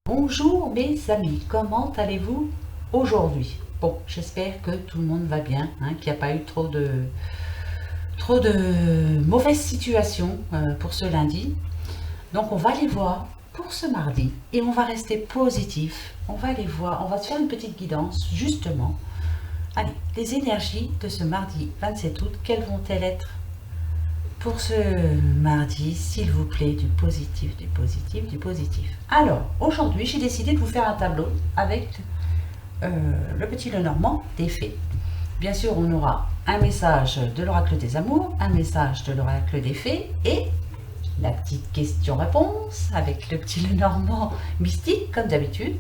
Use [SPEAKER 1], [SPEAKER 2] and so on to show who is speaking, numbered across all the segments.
[SPEAKER 1] Bonjour mes amis, comment allez-vous aujourd'hui? Bon, j'espère que tout le monde va bien, qu'il n'y a pas eu trop de mauvaises situations pour ce lundi. Donc on va les voir pour ce mardi et on va rester positif. On va les voir, on va se faire une petite guidance justement. Allez, les énergies de ce mardi 27 août, quelles vont-elles être pour ce mardi, s'il vous plaît, du positif, du positif, du positif. Alors, aujourd'hui, j'ai décidé de vous faire un tableau avec le petit Lenormand des fées. Bien sûr, on aura un message de l'oracle des amours, un message de l'oracle des fées et la petite question-réponse avec le petit Lenormand mystique, comme d'habitude.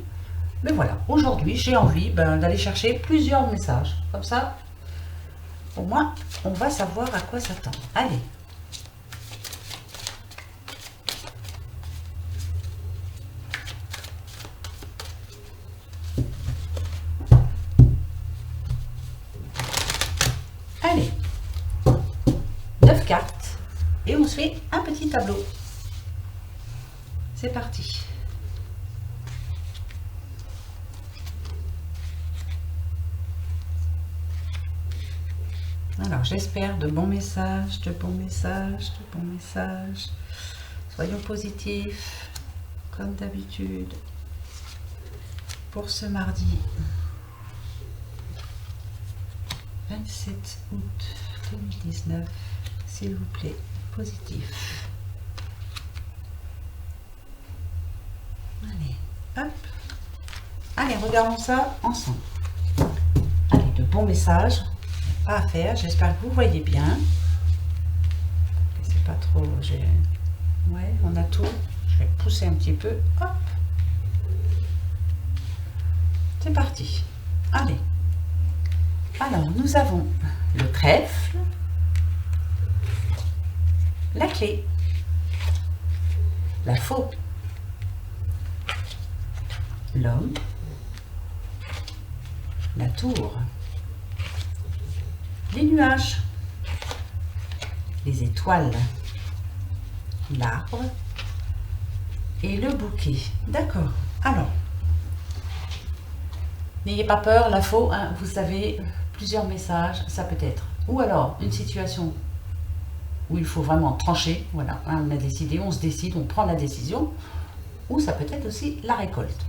[SPEAKER 1] Mais voilà, aujourd'hui, j'ai envie d'aller chercher plusieurs messages. Comme ça, au moins, on va savoir à quoi s'attendre. Allez. Allez, 9 cartes et on se fait un petit tableau. C'est parti. Alors, j'espère de bons messages, de bons messages, de bons messages. Soyons positifs, comme d'habitude, pour ce mardi 27 août 2019, s'il vous plaît, positif. Allez, hop. Allez, regardons ça ensemble. Allez, de bons messages, pas à faire, j'espère que vous voyez bien. C'est pas trop, ouais, on a tout. Je vais pousser un petit peu, hop. C'est parti. Allez. Alors, nous avons le trèfle, la clé, la faux, l'homme, la tour, les nuages, les étoiles, l'arbre et le bouquet. D'accord. Alors, n'ayez pas peur, la faux, vous savez, plusieurs messages, ça peut être. Ou alors, une situation où il faut vraiment trancher, voilà, on a décidé, on se décide, on prend la décision. Ou ça peut être aussi la récolte.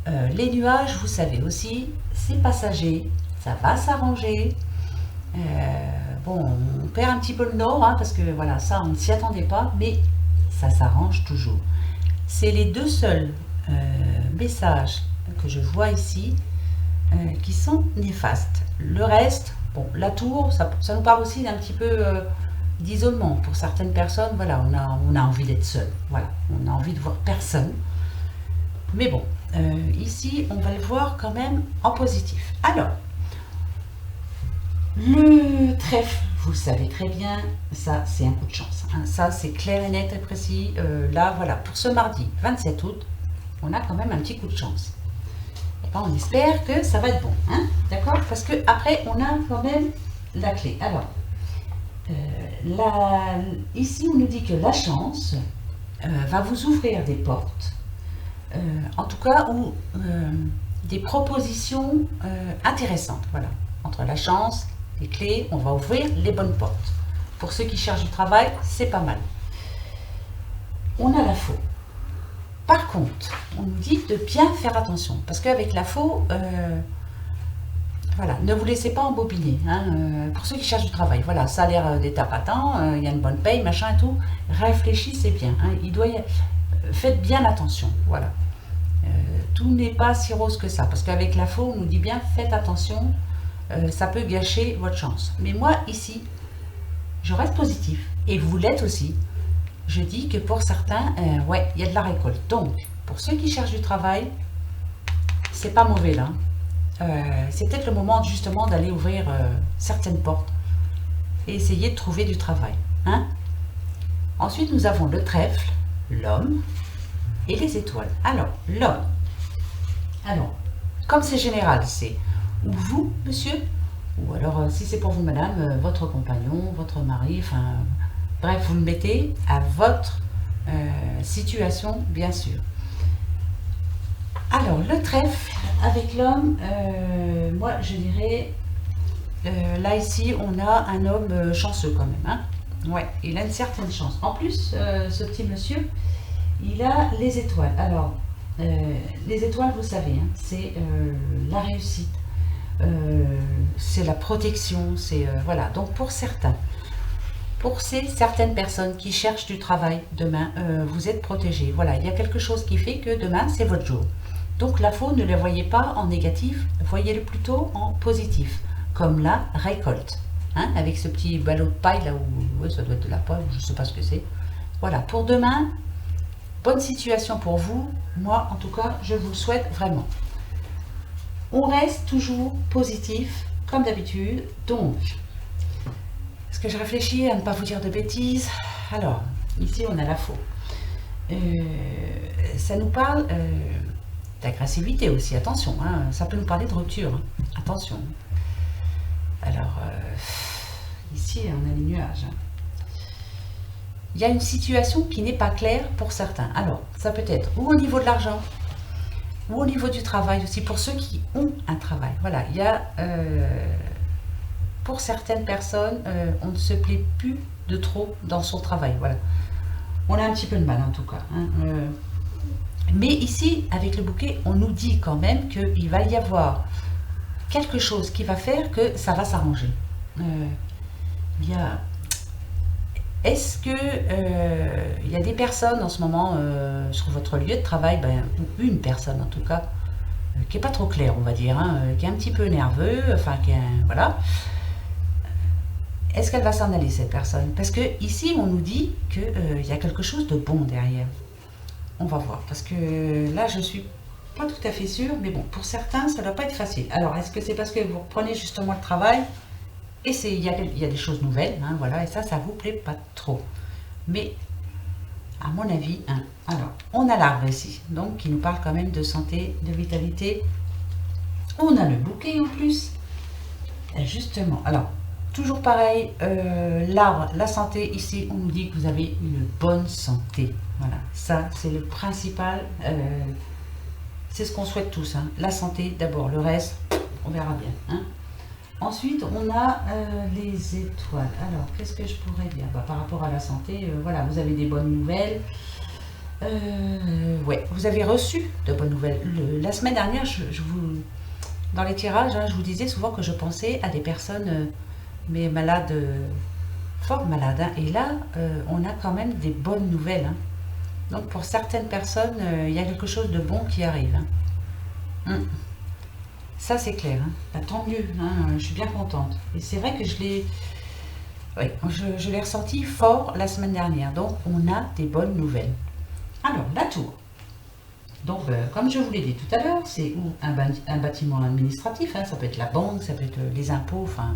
[SPEAKER 1] Les nuages, vous savez aussi, c'est passager, ça va s'arranger. Bon, on perd un petit peu le nord, parce que voilà, ça, on ne s'y attendait pas, mais ça s'arrange toujours. C'est les deux seuls messages que je vois ici qui sont néfastes. Le reste, bon, la tour, ça nous parle aussi d'un petit peu d'isolement. Pour certaines personnes, voilà, on a envie d'être seul. Voilà, on a envie de voir personne. Mais bon, ici, on va le voir quand même en positif. Alors, le trèfle, vous le savez très bien, ça, c'est un coup de chance. Ça, c'est clair et net et précis. Là, voilà, pour ce mardi 27 août, on a quand même un petit coup de chance. On espère que ça va être bon, d'accord? Parce que après on a quand même la clé. Alors, ici on nous dit que la chance va vous ouvrir des portes, en tout cas, ou des propositions intéressantes. Voilà, entre la chance, les clés, on va ouvrir les bonnes portes. Pour ceux qui cherchent du travail, c'est pas mal. On a la faux. Par contre, on nous dit de bien faire attention, parce qu'avec la faux, voilà, ne vous laissez pas embobiner. Pour ceux qui cherchent du travail, voilà, ça a l'air d'être appâtant, il y a une bonne paye, machin et tout. Réfléchissez bien. Faites bien attention. Voilà. Tout n'est pas si rose que ça, parce qu'avec la faux, on nous dit bien faites attention, ça peut gâcher votre chance. Mais moi, ici, je reste positif, et vous l'êtes aussi. Je dis que pour certains, ouais, il y a de la récolte. Donc, pour ceux qui cherchent du travail, c'est pas mauvais là. C'est peut-être le moment justement d'aller ouvrir certaines portes et essayer de trouver du travail. Ensuite, nous avons le trèfle, l'homme et les étoiles. Alors, l'homme. Alors, comme c'est général, c'est ou vous, monsieur, ou alors si c'est pour vous, madame, votre compagnon, votre mari, enfin... Bref, vous le mettez à votre situation, bien sûr. Alors, le trèfle avec l'homme, moi je dirais, là ici, on a un homme chanceux quand même. Hein. Ouais, il a une certaine chance. En plus, ce petit monsieur, il a les étoiles. Alors, les étoiles, vous savez, hein, c'est la réussite, c'est la protection, c'est voilà. Donc pour certains, pour certaines personnes qui cherchent du travail demain, vous êtes protégés. Voilà, il y a quelque chose qui fait que demain, c'est votre jour. Donc l'info, ne la voyez pas en négatif, voyez-le plutôt en positif, comme la récolte. Hein, avec ce petit ballot de paille là où ouais, ça doit être de la paille, je ne sais pas ce que c'est. Voilà, pour demain, bonne situation pour vous. Moi, en tout cas, je vous le souhaite vraiment. On reste toujours positif, comme d'habitude. Donc, est-ce que je réfléchis à ne pas vous dire de bêtises? Alors, ici, on a la faux. Ça nous parle d'agressivité aussi, attention. Hein, ça peut nous parler de rupture. Hein, attention. Alors, ici, on a les nuages. Hein. Il y a une situation qui n'est pas claire pour certains. Alors, ça peut être ou au niveau de l'argent, ou au niveau du travail aussi, pour ceux qui ont un travail. Voilà, il y a, pour certaines personnes, on ne se plaît plus de trop dans son travail. Voilà, on a un petit peu de mal en tout cas. Hein, mais ici, avec le bouquet, on nous dit quand même qu'il va y avoir quelque chose qui va faire que ça va s'arranger. Il y a... Est-ce que il y a des personnes en ce moment sur votre lieu de travail, ou une personne en tout cas, qui n'est pas trop claire, on va dire, hein, qui est un petit peu nerveux, enfin, voilà. Est-ce qu'elle va s'en aller, cette personne? Parce que ici, on nous dit qu'il y a quelque chose de bon derrière. On va voir, parce que là, je suis pas tout à fait sûre, mais bon, pour certains, ça ne doit pas être facile. Alors, est-ce que c'est parce que vous reprenez justement le travail et il y a des choses nouvelles, hein, voilà, et ça vous plaît pas trop. Mais, à mon avis, hein, alors, on a l'arbre ici, donc qui nous parle quand même de santé, de vitalité. On a le bouquet en plus, et justement. Alors, toujours pareil, l'arbre, la santé, ici, on nous dit que vous avez une bonne santé. Voilà, ça, c'est le principal, c'est ce qu'on souhaite tous, hein. La santé d'abord, le reste, on verra bien, hein. Ensuite, on a les étoiles. Alors, qu'est-ce que je pourrais dire? Par rapport à la santé, voilà, vous avez des bonnes nouvelles. Ouais, vous avez reçu de bonnes nouvelles. La semaine dernière, dans les tirages, hein, je vous disais souvent que je pensais à des personnes mais malades, fort malades. Hein, et là, on a quand même des bonnes nouvelles. Hein. Donc, pour certaines personnes, il y a quelque chose de bon qui arrive. Hein. Ça, c'est clair. Hein. Tant mieux. Hein, je suis bien contente. Et c'est vrai que je l'ai ressenti fort la semaine dernière. Donc, on a des bonnes nouvelles. Alors, la tour. Donc, comme je vous l'ai dit tout à l'heure, c'est un bâtiment administratif. Hein, ça peut être la banque, ça peut être les impôts, enfin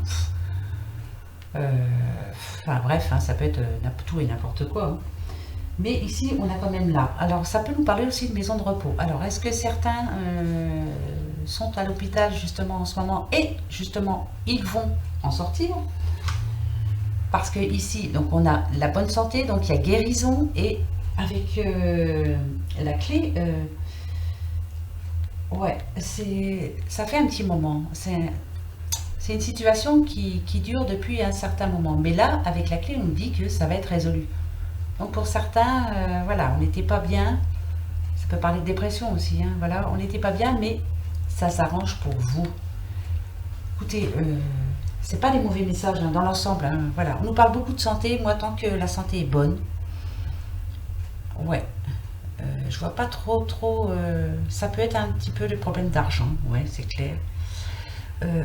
[SPEAKER 1] bref, hein, ça peut être tout et n'importe quoi. Hein. Mais ici, on a quand même là. Alors, ça peut nous parler aussi de maison de repos. Alors, est-ce que certains sont à l'hôpital justement en ce moment et justement, ils vont en sortir? Parce que ici, donc on a la bonne santé, donc il y a guérison et avec la clé, ouais, ça fait un petit moment. C'est une situation qui dure depuis un certain moment. Mais là, avec la clé, on nous dit que ça va être résolu. Donc pour certains, voilà, on n'était pas bien. Ça peut parler de dépression aussi, hein, voilà, on n'était pas bien, mais ça s'arrange pour vous. Écoutez, c'est pas des mauvais messages hein, dans l'ensemble. Hein, voilà, on nous parle beaucoup de santé. Moi, tant que la santé est bonne, ouais, je vois pas trop. Ça peut être un petit peu le problème d'argent, ouais, c'est clair.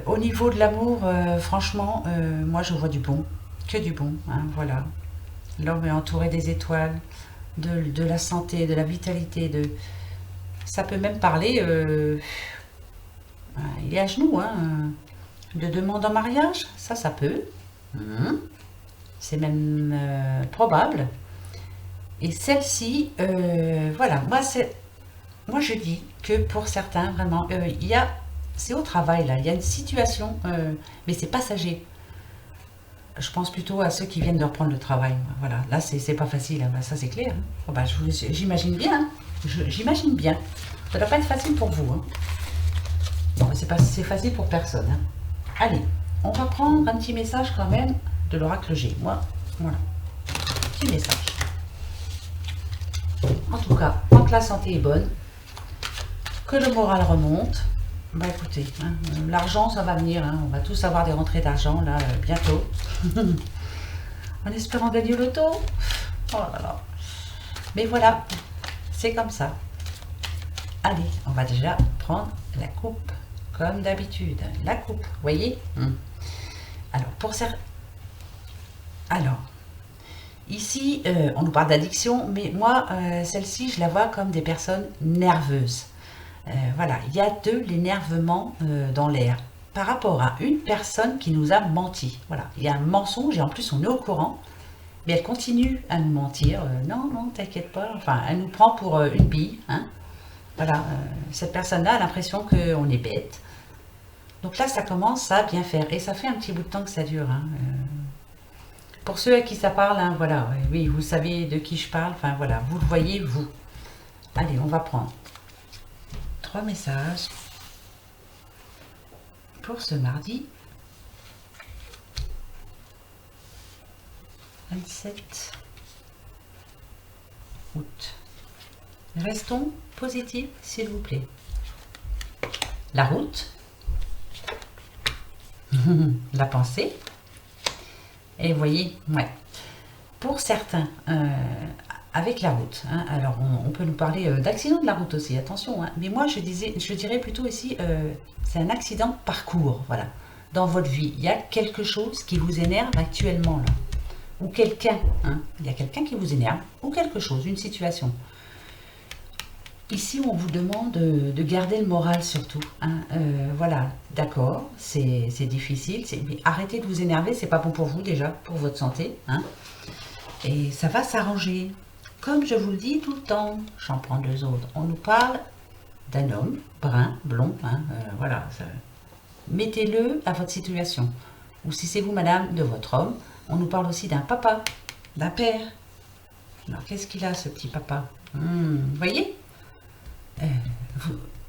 [SPEAKER 1] Au niveau de l'amour, franchement, moi je vois du bon, que du bon, hein, voilà. L'homme est entouré des étoiles, de la santé, de la vitalité, ça peut même parler, il est à genoux, hein, de demande en mariage, ça peut, c'est même probable. Et celle-ci, voilà, moi je dis que pour certains, vraiment, c'est au travail là, il y a une situation, mais c'est passager. Je pense plutôt à ceux qui viennent de reprendre le travail. Voilà, là c'est pas facile, hein. Ça c'est clair. Hein. Oh, j'imagine bien, j'imagine bien. Ça ne doit pas être facile pour vous. Hein. Non, c'est facile pour personne. Hein. Allez, on va prendre un petit message quand même de l'oracle G. Moi, voilà. Petit message. En tout cas, quand la santé est bonne, que le moral remonte, bah écoutez, hein, l'argent ça va venir, hein, on va tous avoir des rentrées d'argent là bientôt. En espérant gagner le loto. Oh là là. Mais voilà, c'est comme ça. Allez, on va déjà prendre la coupe, comme d'habitude. La coupe, vous voyez. Alors, pour certains... Alors, ici, on nous parle d'addiction, mais moi, celle-ci, je la vois comme des personnes nerveuses. Voilà, il y a de l'énervement dans l'air par rapport à une personne qui nous a menti. Voilà, il y a un mensonge et en plus on est au courant, mais elle continue à nous mentir. Non, non, t'inquiète pas. Enfin, elle nous prend pour une bille. Hein. Voilà, cette personne-là a l'impression qu'on est bête. Donc là, ça commence à bien faire. Et ça fait un petit bout de temps que ça dure. Hein. Pour ceux à qui ça parle, hein, voilà, oui, vous savez de qui je parle. Enfin, voilà, vous le voyez, vous. Allez, on va prendre 3 messages pour ce mardi 27 août. Restons positifs, s'il vous plaît. La route, la pensée, et vous voyez, ouais. Pour certains, avec la route, hein, alors on peut nous parler d'accident de la route aussi, attention, hein, mais moi je dirais plutôt ici, c'est un accident de parcours, voilà. Dans votre vie, il y a quelque chose qui vous énerve actuellement, là. Ou quelqu'un, hein, il y a quelqu'un qui vous énerve, ou quelque chose, une situation. Ici, on vous demande de garder le moral surtout. Hein. Voilà, d'accord, c'est difficile, mais arrêtez de vous énerver, c'est pas bon pour vous déjà, pour votre santé. Hein. Et ça va s'arranger. Comme je vous le dis tout le temps, j'en prends 2 autres. On nous parle d'un homme, brun, blond, hein, voilà. Mettez-le à votre situation. Ou si c'est vous, madame, de votre homme, on nous parle aussi d'un papa, d'un père. Alors, qu'est-ce qu'il a, ce petit papa? Vous voyez,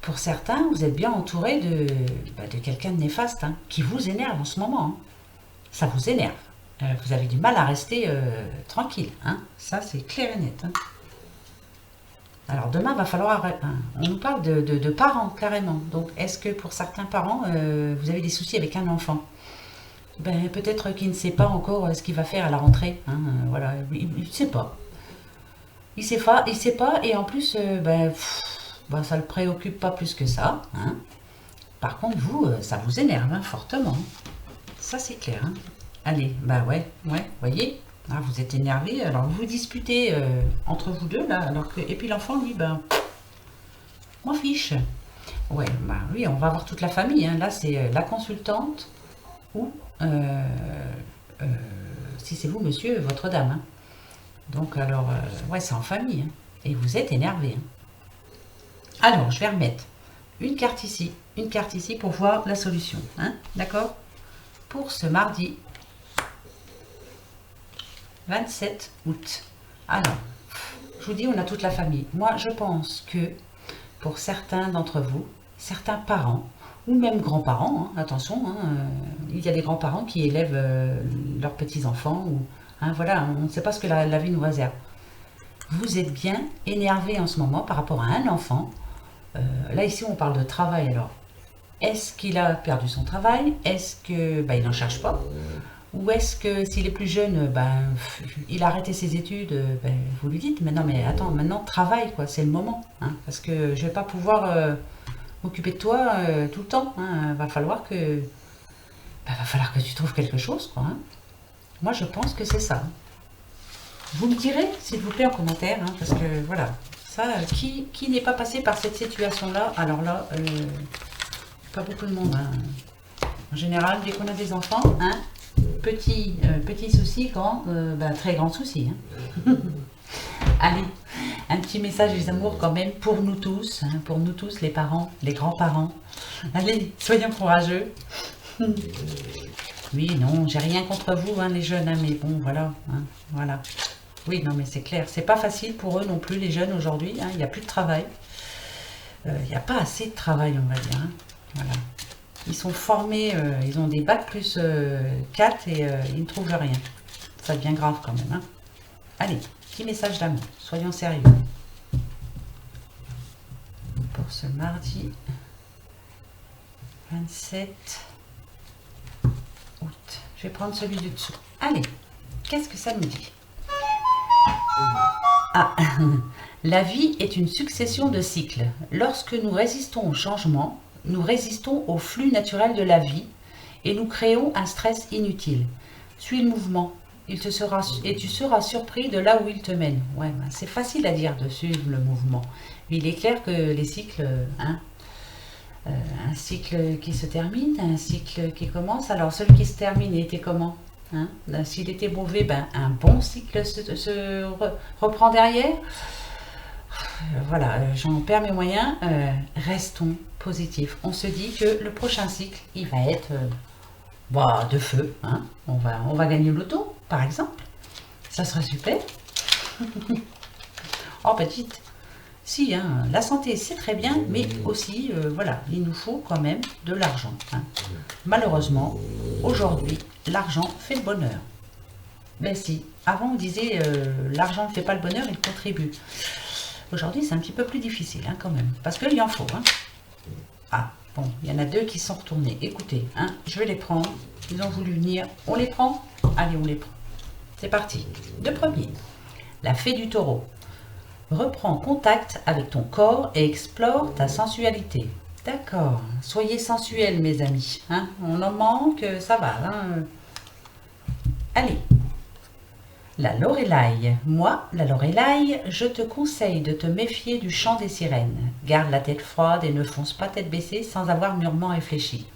[SPEAKER 1] pour certains, vous êtes bien entouré de quelqu'un de néfaste, hein, qui vous énerve en ce moment. Hein. Ça vous énerve. Vous avez du mal à rester tranquille. Hein. Ça, c'est clair et net. Hein. Alors, demain, va falloir... on nous parle de parents, carrément. Donc, est-ce que pour certains parents, vous avez des soucis avec un enfant? Ben, peut-être qu'il ne sait pas encore ce qu'il va faire à la rentrée. Hein, voilà, il ne sait pas. Il sait pas, et en plus, ça ne le préoccupe pas plus que ça. Hein. Par contre, vous, ça vous énerve hein, fortement. Ça, c'est clair. Hein. Allez, ouais, voyez, ah, vous êtes énervé, alors vous disputez entre vous deux, là, et puis l'enfant, lui, m'en fiche. Ouais, oui, on va voir toute la famille. Hein. Là, c'est la consultante ou, si c'est vous, monsieur, votre dame. Hein. Donc, alors, ouais, c'est en famille. Hein. Et vous êtes énervé. Hein. Alors, je vais remettre une carte ici pour voir la solution. Hein. D'accord? Pour ce mardi 27 août. Alors, je vous dis, on a toute la famille. Moi, je pense que pour certains d'entre vous, certains parents, ou même grands-parents, hein, attention, hein, il y a des grands-parents qui élèvent leurs petits-enfants, ou hein, voilà, on ne sait pas ce que la vie nous réserve. Vous êtes bien énervé en ce moment par rapport à un enfant. Là, ici, on parle de travail. Alors, est-ce qu'il a perdu son travail? Est-ce que il n'en cherche pas? Ou est-ce que s'il est plus jeune, il a arrêté ses études, vous lui dites, mais non, mais attends, maintenant travaille, quoi, c'est le moment, hein, parce que je vais pas pouvoir m'occuper de toi tout le temps, hein, va falloir que tu trouves quelque chose, quoi. Hein. Moi, je pense que c'est ça. Vous me direz, s'il vous plaît, en commentaire, hein, parce que voilà, ça, qui n'est pas passé par cette situation-là, alors là, pas beaucoup de monde. Hein. En général, dès qu'on a des enfants, hein, petit souci, grand, très grand souci. Hein. Allez, un petit message des amours quand même pour nous tous, les parents, les grands-parents. Allez, soyons courageux. Oui, non, j'ai rien contre vous, hein, les jeunes, hein, mais bon, voilà, hein, voilà. Oui, non, mais c'est clair, c'est pas facile pour eux non plus, les jeunes aujourd'hui, hein, il n'y a plus de travail. il n'y a pas assez de travail, on va dire. Hein. Voilà. Ils sont formés, ils ont des bacs plus 4 et ils ne trouvent rien. Ça devient grave quand même. Hein. Allez, petit message d'amour. Soyons sérieux. Pour ce mardi 27 août. Je vais prendre celui du dessous. Allez, qu'est-ce que ça nous dit? Ah, la vie est une succession de cycles. Lorsque nous résistons au changement, nous résistons au flux naturel de la vie et nous créons un stress inutile. Suis le mouvement et tu seras surpris de là où il te mène. Ouais, ben, c'est facile à dire de suivre le mouvement. Mais il est clair que les cycles, hein, un cycle qui se termine, un cycle qui commence. Alors celui qui se termine était comment? Hein, s'il était mauvais, ben, un bon cycle reprend derrière. Voilà, j'en perds mes moyens. Restons positifs. On se dit que le prochain cycle, il va être de feu. Hein. On va gagner le loto, par exemple. Ça serait super. Oh, petite. Si, hein, la santé, c'est très bien, mais aussi, voilà, il nous faut quand même de l'argent. Hein. Malheureusement, aujourd'hui, l'argent fait le bonheur. Ben si, avant on disait l'argent ne fait pas le bonheur, il contribue. Aujourd'hui, c'est un petit peu plus difficile hein, quand même, parce qu'il en faut. Hein. Ah, bon, il y en a deux qui sont retournés. Écoutez, hein, je vais les prendre. Ils ont voulu venir. On les prend? Allez, on les prend. C'est parti. Le premier, la fée du taureau. Reprends contact avec ton corps et explore ta sensualité. D'accord. Soyez sensuels, mes amis. Hein. On en manque, ça va. Hein. Allez. La Lorelai. Moi, la Lorelai, je te conseille de te méfier du chant des sirènes. Garde la tête froide et ne fonce pas tête baissée sans avoir mûrement réfléchi.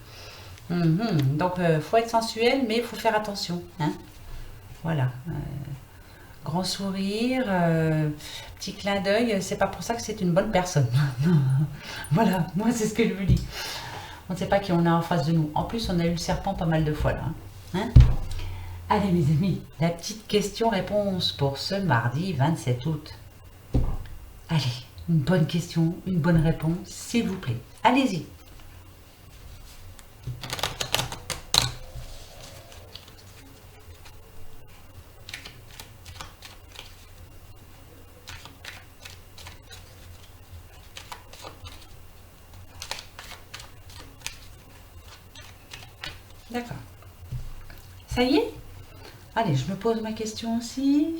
[SPEAKER 1] Donc, faut être sensuel, mais il faut faire attention. Hein. Voilà. Grand sourire, petit clin d'œil, c'est pas pour ça que c'est une bonne personne. Voilà, moi c'est ce que je vous dis. On ne sait pas qui on a en face de nous. En plus, on a eu le serpent pas mal de fois là. Hein. Allez mes amis, la petite question-réponse pour ce mardi 27 août. Allez, une bonne question, une bonne réponse, s'il vous plaît. Allez-y. D'accord. Ça y est? Allez, je me pose ma question aussi.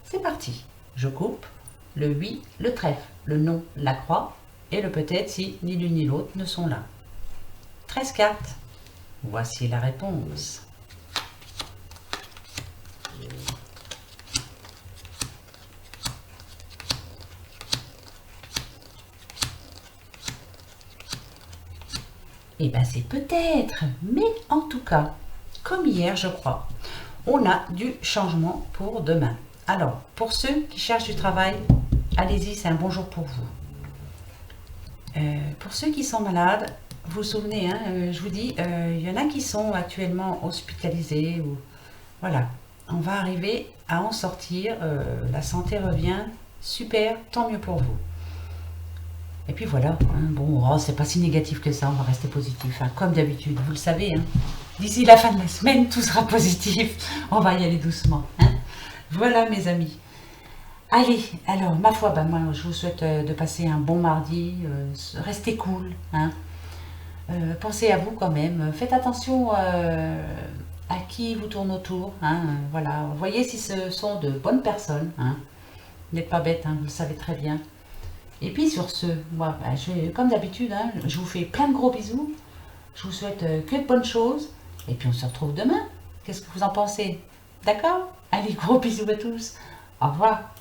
[SPEAKER 1] C'est parti. Je coupe le oui, le trèfle, le non, la croix et le peut-être si ni l'une ni l'autre ne sont là. 13 cartes. Voici la réponse. Eh bien, c'est peut-être, mais en tout cas, comme hier, je crois, on a du changement pour demain. Alors, pour ceux qui cherchent du travail, allez-y, c'est un bon jour pour vous. Pour ceux qui sont malades, vous vous souvenez, hein, je vous dis, il y en a qui sont actuellement hospitalisés. Ou, voilà, on va arriver à en sortir, la santé revient, super, tant mieux pour vous. Et puis voilà, hein, bon, oh, c'est pas si négatif que ça, on va rester positif, hein, comme d'habitude, vous le savez. Hein. D'ici la fin de la semaine, tout sera positif, on va y aller doucement. Hein. Voilà mes amis. Allez, alors ma foi, moi je vous souhaite de passer un bon mardi, restez cool. Hein. Pensez à vous quand même, faites attention à qui vous tourne autour. Hein, voilà, voyez si ce sont de bonnes personnes. Hein. Vous n'êtes pas bête, hein, vous le savez très bien. Et puis sur ce, moi, comme d'habitude, hein, je vous fais plein de gros bisous. Je vous souhaite que de bonnes choses. Et puis on se retrouve demain. Qu'est-ce que vous en pensez? D'accord? Allez, gros bisous à tous. Au revoir.